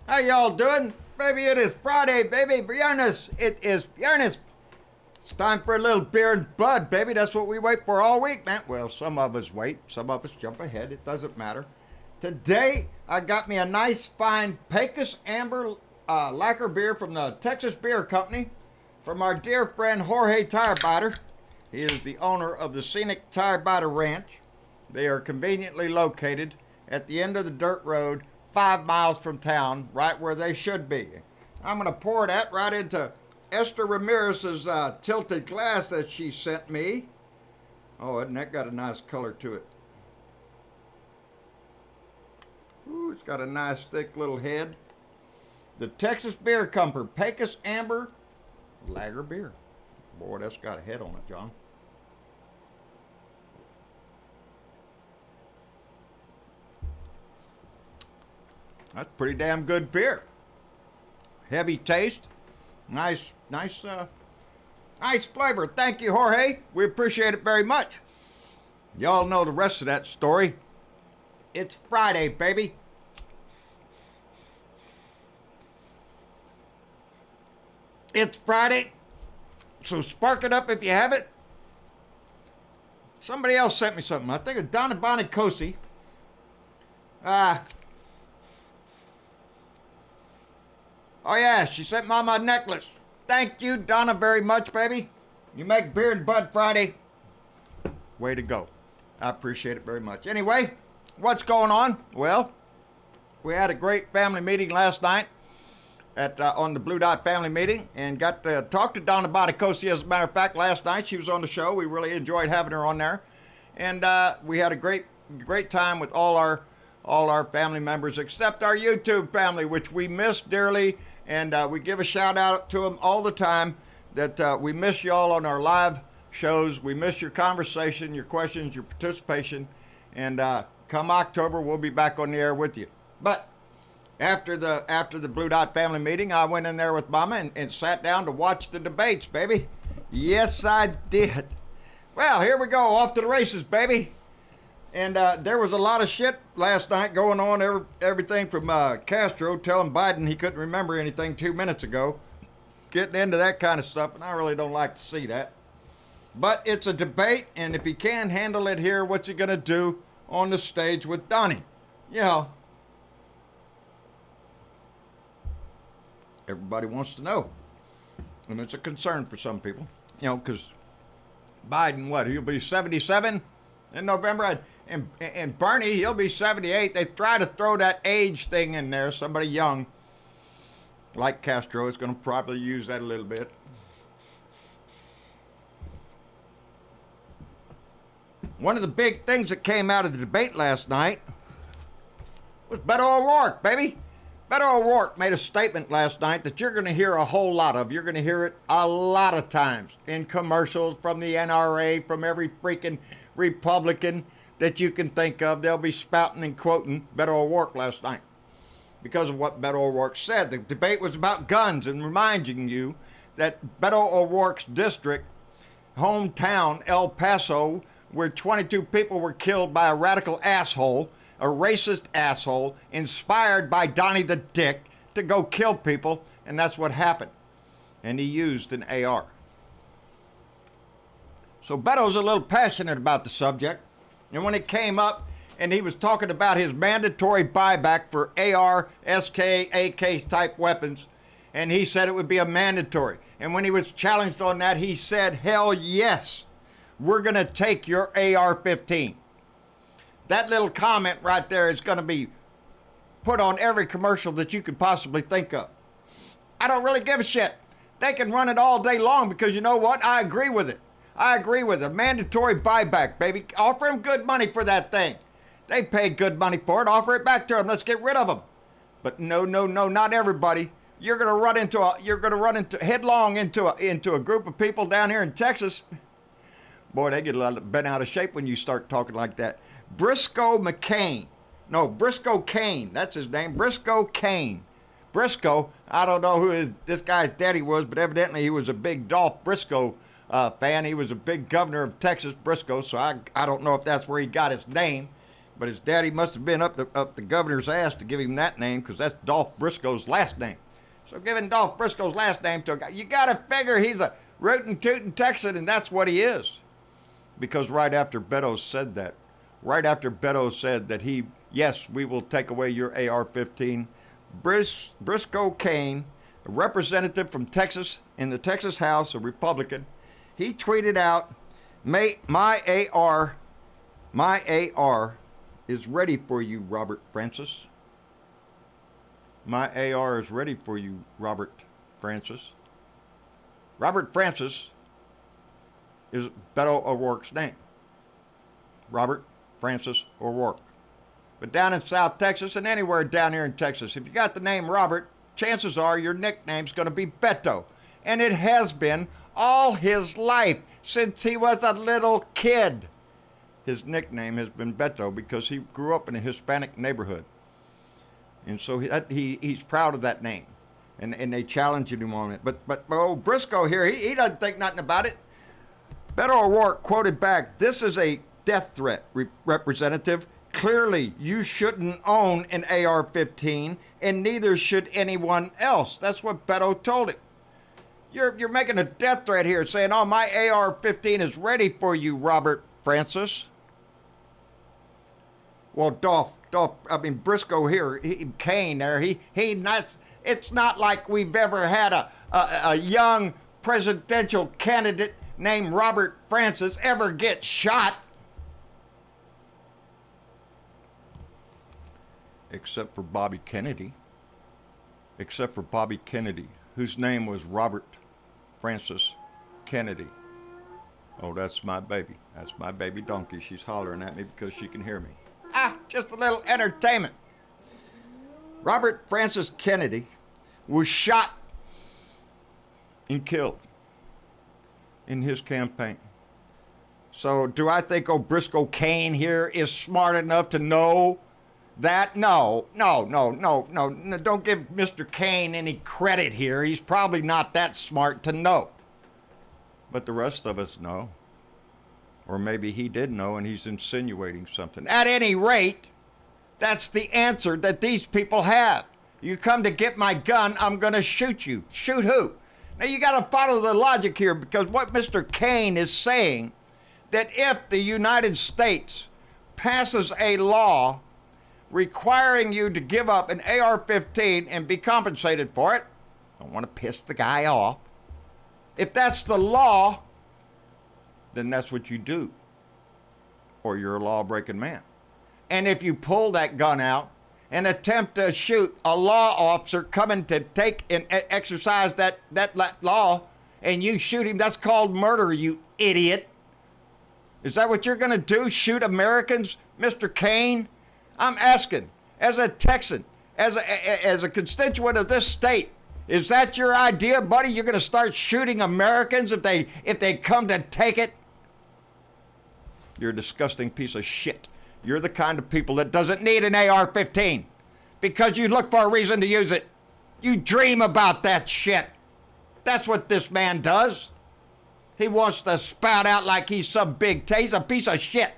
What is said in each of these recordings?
How y'all doing? Baby, it is Friday, baby. Viernes. It is Viernes. It's time for a little beer and bud, baby. That's what we wait for all week, man. Well, some of us wait. Some of us jump ahead. It doesn't matter. Today, I got me a nice, fine Pecos Amber lacquer beer from the Texas Beer Company from our dear friend Jorge Tire Biter. He is the owner of the scenic Tire Biter Ranch. They are conveniently located at the end of the dirt road, 5 miles from town, right where they should be. I'm going to pour that right into Esther Ramirez's tilted glass that she sent me. Oh, and that got a nice color to it. Ooh, it's got a nice thick little head. The Texas Beer Company, Pecos Amber Lager Beer. Boy, that's got a head on it, John. That's pretty damn good beer. Heavy taste. Nice flavor. Thank you, Jorge. We appreciate it very much. Y'all know the rest of that story. It's Friday, baby. It's Friday. So spark it up if you have it. Somebody else sent me something. I think it's Donna Bonicosi. Oh yeah, she sent me my necklace. Thank you, Donna, very much, baby. You make beer and bud Friday. Way to go. I appreciate it very much. Anyway, what's going on? Well, we had a great family meeting last night on the Blue Dot family meeting and got to talk to Donna Bonicosi. As a matter of fact, last night she was on the show. We really enjoyed having her on there. And we had a great time with all our family members except our YouTube family, which we miss dearly. And we give a shout out to them all the time that we miss y'all on our live shows. We miss your conversation, your questions, your participation. And come October, we'll be back on the air with you. But after the Blue Dot family meeting, I went in there with Mama and sat down to watch the debates, baby. Yes, I did. Well, here we go. Off to the races, baby. And there was a lot of shit last night going on. Everything from Castro telling Biden he couldn't remember anything 2 minutes ago. Getting into that kind of stuff, and I really don't like to see that. But it's a debate, and if he can't handle it here, what's he going to do on the stage with Donnie? You know, everybody wants to know. And it's a concern for some people. You know, because Biden, he'll be 77 in November? And Bernie, he'll be 78. They try to throw that age thing in there. Somebody young, like Castro, is going to probably use that a little bit. One of the big things that came out of the debate last night was Beto O'Rourke, baby. Beto O'Rourke made a statement last night that you're going to hear a whole lot of. You're going to hear it a lot of times in commercials from the NRA, from every freaking Republican that you can think of. They'll be spouting and quoting Beto O'Rourke last night because of what Beto O'Rourke said. The debate was about guns and reminding you that Beto O'Rourke's district, hometown, El Paso, where 22 people were killed by a radical asshole, a racist asshole, inspired by Donnie the Dick to go kill people, and that's what happened. And he used an AR. So Beto's a little passionate about the subject. And when it came up and he was talking about his mandatory buyback for AR, SK, AK type weapons, and he said it would be a mandatory. And when he was challenged on that, he said, hell yes, we're going to take your AR-15. That little comment right there is going to be put on every commercial that you could possibly think of. I don't really give a shit. They can run it all day long because you know what? I agree with it. I agree with it. Mandatory buyback, baby. Offer them good money for that thing. They paid good money for it. Offer it back to them. Let's get rid of them. But no, not everybody. You're going to run headlong into a group of people down here in Texas. Boy, they get a lot bent out of shape when you start talking like that. Briscoe Cain. That's his name. Briscoe Cain. Briscoe, I don't know who this guy's daddy was, but evidently he was a big Dolph Briscoe fan. He was a big governor of Texas, Briscoe, so I don't know if that's where he got his name. But his daddy must have been up the governor's ass to give him that name, because that's Dolph Briscoe's last name. So giving Dolph Briscoe's last name to a guy, you got to figure he's a rootin' tootin' Texan, and that's what he is. Because right after Beto said that, yes, we will take away your AR-15, Briscoe Cain, a representative from Texas in the Texas House, a Republican, he tweeted out, my AR is ready for you, Robert Frances. My AR is ready for you, Robert Frances. Robert Frances is Beto O'Rourke's name. Robert Francis O'Rourke. But down in South Texas and anywhere down here in Texas, if you got the name Robert, chances are your nickname's going to be Beto. And it has been all his life since he was a little kid. His nickname has been Beto because he grew up in a Hispanic neighborhood. And so he's proud of that name. And they challenged him on it. But old Briscoe here, he doesn't think nothing about it. Beto O'Rourke quoted back, "This is a death threat, Representative. Clearly, you shouldn't own an AR-15, and neither should anyone else." That's what Beto told him. You're making a death threat here, saying, "Oh, my AR-15 is ready for you, Robert Francis." Well, Briscoe here, Cain there, it's not like we've ever had a young presidential candidate named Robert Francis ever get shot. Except for Bobby Kennedy, whose name was Robert Francis Kennedy. Oh, that's my baby. That's my baby donkey. She's hollering at me because she can hear me. Just a little entertainment. Robert Francis Kennedy was shot and killed in his campaign. So do I think Briscoe Cain here is smart enough to know that? No. Don't give Mr. Cain any credit here. He's probably not that smart to know. But the rest of us know. Or maybe he did know and he's insinuating something. At any rate, that's the answer that these people have. You come to get my gun, I'm going to shoot you. Shoot who? Now you got to follow the logic here, because what Mr. Cain is saying, that if the United States passes a law requiring you to give up an AR-15 and be compensated for it, don't want to piss the guy off. If that's the law, then that's what you do, or you're a law-breaking man. And if you pull that gun out and attempt to shoot a law officer coming to take and exercise that law, and you shoot him, that's called murder, you idiot. Is that what you're going to do, shoot Americans, Mr. Cain? I'm asking, as a Texan, as a constituent of this state, is that your idea, buddy? You're going to start shooting Americans if they come to take it? You're a disgusting piece of shit. You're the kind of people that doesn't need an AR-15 because you look for a reason to use it. You dream about that shit. That's what this man does. He wants to spout out like he's some big he's a piece of shit.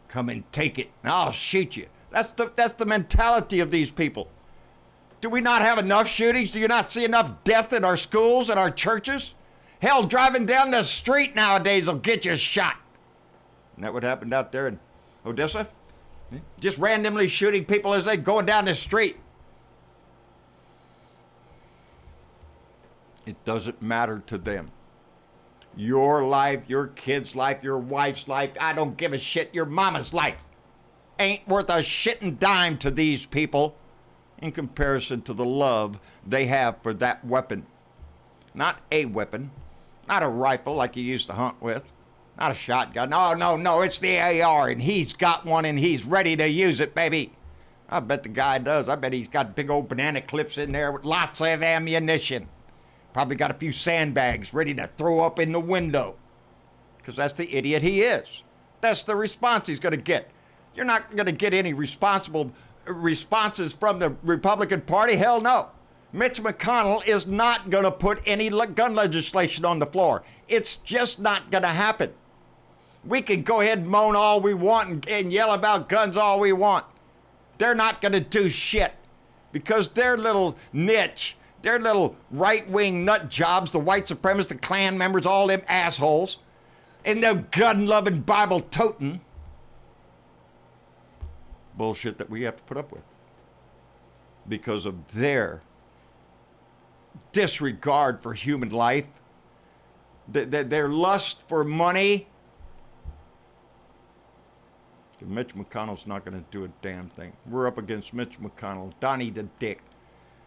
Come and take it, and I'll shoot you. That's the mentality of these people. Do we not have enough shootings? Do you not see enough death in our schools and our churches? Hell, driving down the street nowadays will get you shot. Isn't that what happened out there in Odessa? Just randomly shooting people as they're going down the street. It doesn't matter to them. Your life, your kid's life, your wife's life, I don't give a shit, your mama's life ain't worth a shitting dime to these people in comparison to the love they have for that weapon. Not a weapon, not a rifle like you used to hunt with, not a shotgun. No, it's the AR, and he's got one and he's ready to use it, baby. I bet the guy does. I bet he's got big old banana clips in there with lots of ammunition. Probably got a few sandbags ready to throw up in the window. Because that's the idiot he is. That's the response he's going to get. You're not going to get any responsible responses from the Republican Party. Hell no. Mitch McConnell is not going to put any gun legislation on the floor. It's just not going to happen. We can go ahead and moan all we want and yell about guns all we want. They're not going to do shit because their little niche, their little right-wing nut jobs, the white supremacists, the Klan members, all them assholes, and the gun-loving, Bible-toting bullshit that we have to put up with because of their disregard for human life, their lust for money. Mitch McConnell's not going to do a damn thing. We're up against Mitch McConnell, Donnie the Dick,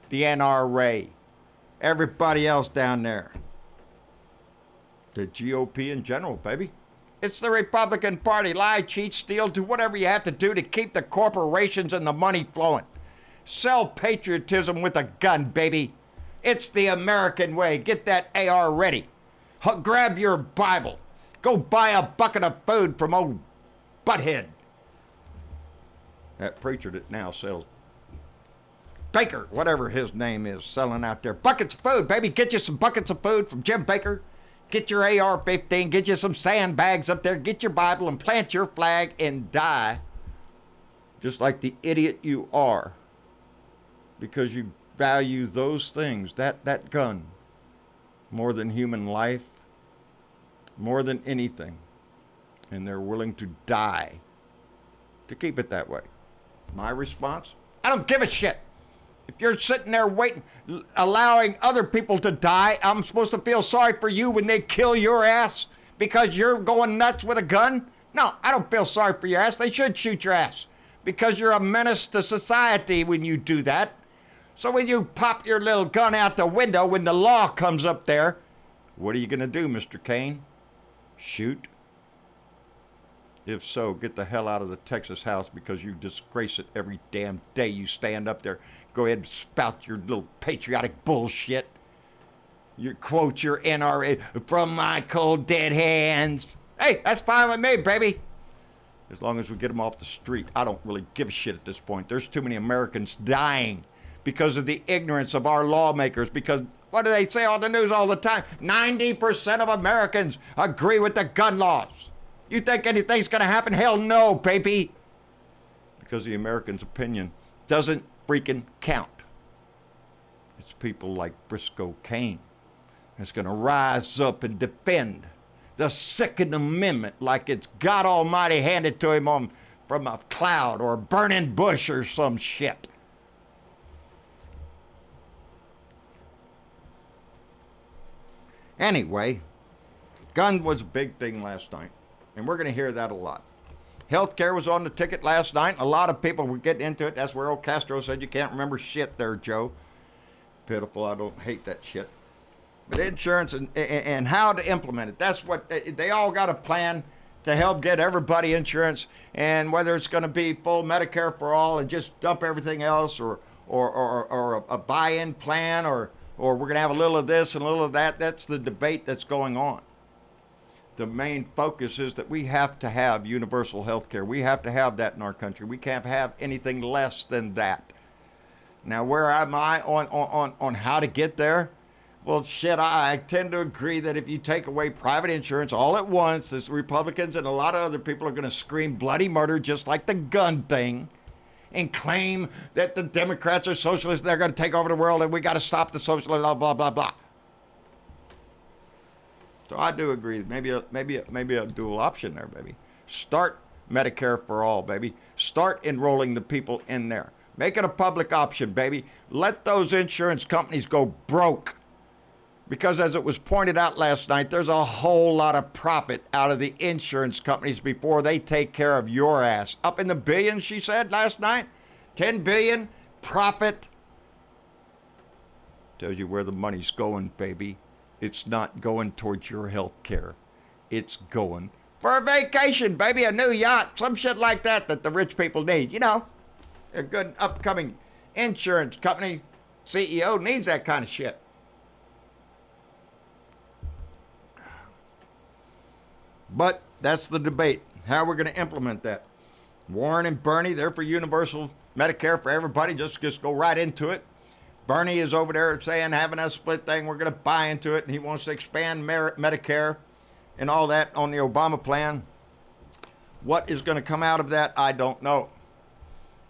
the NRA, everybody else down there. The GOP in general, baby. It's the Republican Party. Lie, cheat, steal, do whatever you have to do to keep the corporations and the money flowing. Sell patriotism with a gun, baby. It's the American way. Get that AR ready. Grab your Bible. Go buy a bucket of food from old Butthead. That preacher that now sells Baker, whatever his name is, selling out there. Buckets of food, baby. Get you some buckets of food from Jim Baker. Get your AR-15. Get you some sandbags up there. Get your Bible and plant your flag and die just like the idiot you are because you value those things, that gun, more than human life, more than anything. And they're willing to die to keep it that way. My response? I don't give a shit. If you're sitting there waiting, allowing other people to die, I'm supposed to feel sorry for you when they kill your ass because you're going nuts with a gun? No, I don't feel sorry for your ass. They should shoot your ass because you're a menace to society when you do that. So when you pop your little gun out the window, when the law comes up there, what are you going to do, Mr. Cain? Shoot? If so, get the hell out of the Texas House because you disgrace it every damn day you stand up there. Go ahead and spout your little patriotic bullshit. You quote your NRA, from my cold dead hands. Hey, that's fine with me, baby. As long as we get them off the street, I don't really give a shit at this point. There's too many Americans dying because of the ignorance of our lawmakers. Because what do they say on the news all the time? 90% of Americans agree with the gun laws. You think anything's going to happen? Hell no, baby. Because the Americans' opinion doesn't freaking count. It's people like Briscoe Cain that's going to rise up and defend the Second Amendment like it's God Almighty handed to him from a cloud or a burning bush or some shit. Anyway, gun was a big thing last night. And we're going to hear that a lot. Healthcare was on the ticket last night. A lot of people were getting into it. That's where old Castro said you can't remember shit there, Joe. Pitiful. I don't hate that shit. But insurance and how to implement it. That's what they all got a plan to help get everybody insurance. And whether it's going to be full Medicare for all and just dump everything else or a buy-in plan or we're going to have a little of this and a little of that. That's the debate that's going on. The main focus is that we have to have universal health care. We have to have that in our country. We can't have anything less than that. Now, where am I on how to get there? Well, shit, I tend to agree that if you take away private insurance all at once, the Republicans and a lot of other people are going to scream bloody murder just like the gun thing and claim that the Democrats are socialists, they're going to take over the world and we got to stop the socialists, blah, blah, blah, blah. So I do agree. Maybe a dual option there, baby. Start Medicare for all, baby. Start enrolling the people in there. Make it a public option, baby. Let those insurance companies go broke. Because as it was pointed out last night, there's a whole lot of profit out of the insurance companies before they take care of your ass. Up in the billions, she said last night. 10 billion profit. Tells you where the money's going, baby. It's not going towards your health care. It's going for a vacation, baby, a new yacht, some shit like that the rich people need. You know, a good upcoming insurance company CEO needs that kind of shit. But that's the debate, how we're going to implement that. Warren and Bernie, they're for universal Medicare for everybody. Just go right into it. Bernie is over there saying having a split thing, we're going to buy into it, and he wants to expand Medicare and all that on the Obama plan. What is going to come out of that, I don't know.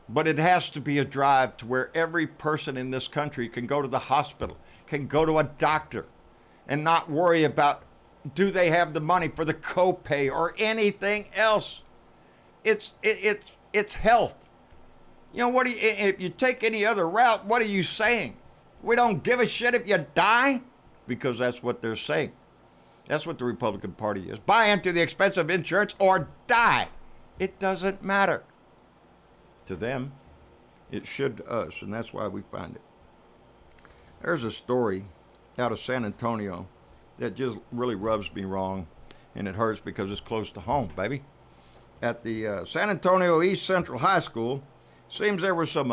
But it has to be a drive to where every person in this country can go to the hospital, can go to a doctor, and not worry about, do they have the money for the copay or anything else? It's health. You know, if you take any other route, what are you saying? We don't give a shit if you die? Because that's what they're saying. That's what the Republican Party is. Buy into the expensive insurance or die. It doesn't matter. To them, it should to us, and that's why we find it. There's a story out of San Antonio that just really rubs me wrong, and it hurts because it's close to home, baby. At the San Antonio East Central High School, seems there were some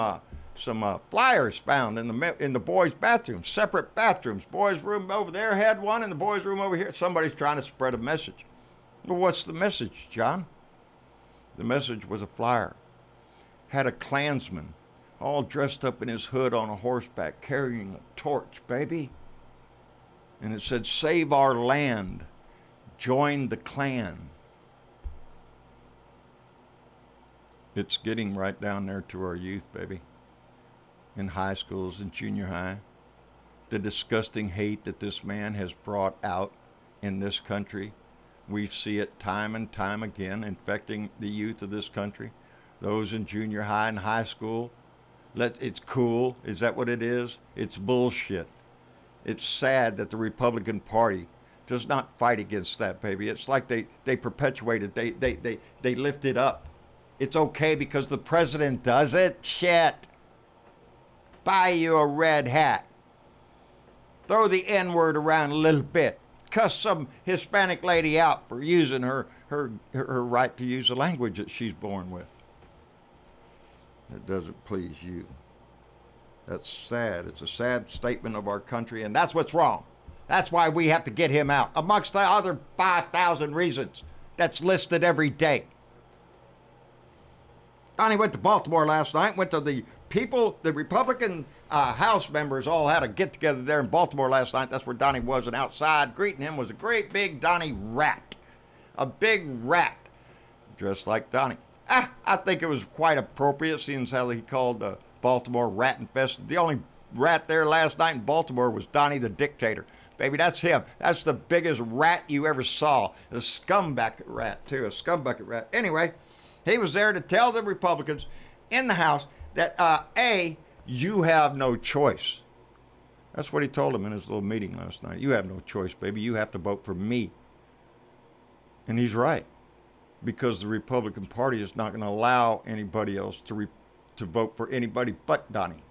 flyers found in the boys' bathrooms, separate bathrooms. Boys' room over there had one, and the boys' room over here. Somebody's trying to spread a message. Well, what's the message, John? The message was a flyer. Had a Klansman all dressed up in his hood on a horseback carrying a torch, baby. And it said, "Save our land. Join the Klan." It's getting right down there to our youth, baby. In high schools and junior high. The disgusting hate that this man has brought out in this country. We see it time and time again infecting the youth of this country. Those in junior high and high school. It's cool. Is that what it is? It's bullshit. It's sad that the Republican Party does not fight against that, baby. It's like they perpetuate it. They lift it up. It's okay because the president does it. Shit. Buy you a red hat. Throw the N-word around a little bit. Cuss some Hispanic lady out for using her right to use the language that she's born with. It doesn't please you. That's sad. It's a sad statement of our country, and that's what's wrong. That's why we have to get him out, amongst the other 5,000 reasons that's listed every day. Donnie went to Baltimore last night, went to the Republican House members all had a get-together there in Baltimore last night. That's where Donnie was, and outside greeting him was a great big Donnie rat. A big rat, dressed like Donnie. I think it was quite appropriate, seeing as how he called Baltimore rat infested. The only rat there last night in Baltimore was Donnie the Dictator. Baby, that's him. That's the biggest rat you ever saw. A scumbucket rat, too. A scumbucket rat. Anyway, he was there to tell the Republicans in the House that, you have no choice. That's what he told them in his little meeting last night. You have no choice, baby. You have to vote for me. And he's right. Because the Republican Party is not going to allow anybody else to vote for anybody but Donnie.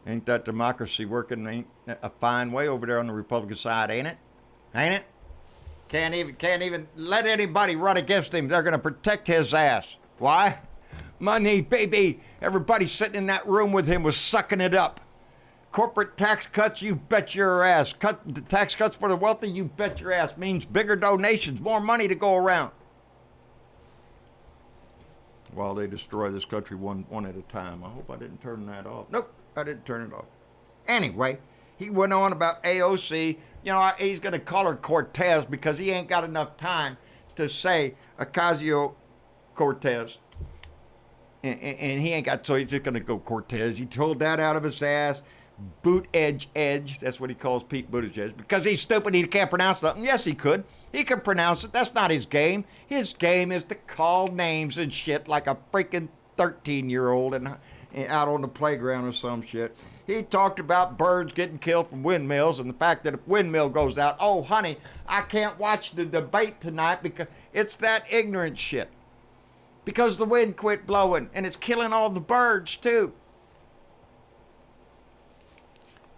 Ain't that democracy working ain't a fine way over there on the Republican side, ain't it? Ain't it? Can't even let anybody run against him. They're going to protect his ass. Why? Money, baby. Everybody sitting in that room with him was sucking it up. Corporate tax cuts, you bet your ass. The tax cuts for the wealthy, you bet your ass. Means bigger donations, more money to go around. While they destroy this country one at a time. I hope I didn't turn that off. Nope, I didn't turn it off. Anyway, he went on about AOC. You know, he's going to call her Cortez because he ain't got enough time to say Ocasio-Cortez. And he ain't got, so he's just going to go Cortez. He told that out of his ass. Edge. That's what he calls Pete Buttigieg. Because he's stupid, he can't pronounce something. Yes, he could. He can pronounce it. That's not his game. His game is to call names and shit like a freaking 13-year-old and out on the playground or some shit. He talked about birds getting killed from windmills and the fact that if windmill goes out, oh, honey, I can't watch the debate tonight because it's that ignorant shit. Because the wind quit blowing and it's killing all the birds too.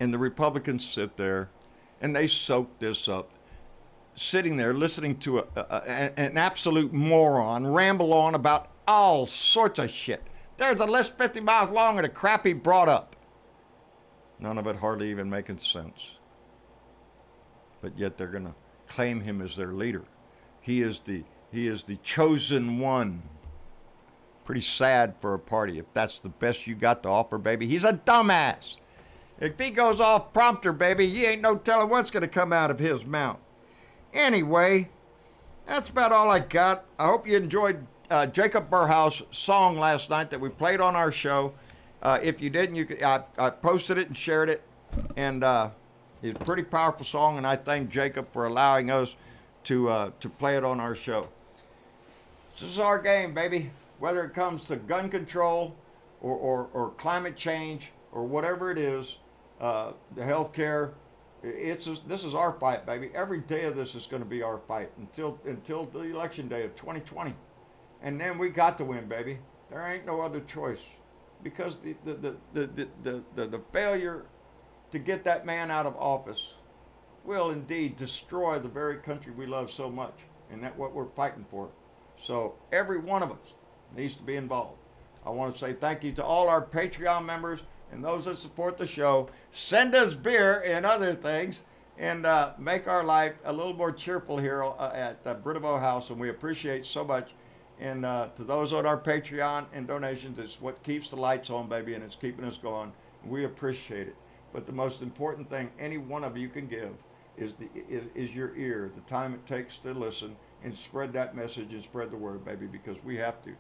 And the Republicans sit there and they soak this up, sitting there listening to an absolute moron ramble on about all sorts of shit. There's a list 50 miles long of the crap he brought up. None of it hardly even making sense. But yet they're going to claim him as their leader. He is the chosen one. Pretty sad for a party if that's the best you got to offer, baby. He's a dumbass. If he goes off prompter, baby, you ain't no telling what's going to come out of his mouth. Anyway, That's about all I got. I hope you enjoyed Jacob Burhouse's song last night that we played on our show. If you didn't, I posted it and shared it, and it's a pretty powerful song. And I thank Jacob for allowing us to play it on our show. This is our game, baby. Whether it comes to gun control or climate change or whatever it is, the health care. This is our fight, baby. Every day of this is going to be our fight until the election day of 2020, and then we got to win, baby. There ain't no other choice, because the failure to get that man out of office will indeed destroy the very country we love so much, and that's what we're fighting for. So every one of us needs to be involved. I want to say thank you to all our Patreon members and those that support the show. Send us beer and other things, and make our life a little more cheerful here at the Briscoe House, and we appreciate so much. And to those on our Patreon and donations, it's what keeps the lights on, baby, and it's keeping us going. We appreciate it. But the most important thing any one of you can give is your ear, the time it takes to listen, and spread that message and spread the word, baby, because we have to.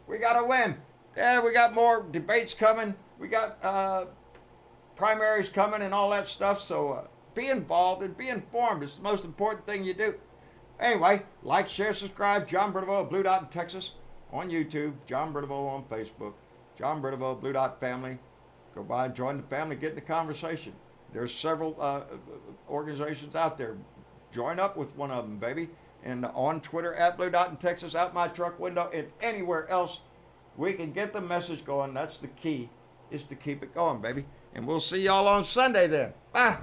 We got to win. Yeah, we got more debates coming. We got primaries coming and all that stuff. So be involved and be informed. It's the most important thing you do. Anyway, like, share, subscribe. John Briscoe, Blue Dot in Texas on YouTube. John Briscoe on Facebook. John Briscoe, Blue Dot Family. Go by and join the family. Get in the conversation. There's several organizations out there. Join up with one of them, baby. And on Twitter, at Blue Dot in Texas, out my truck window, and anywhere else we can get the message going. That's the key, is to keep it going, baby. And we'll see y'all on Sunday then. Bye.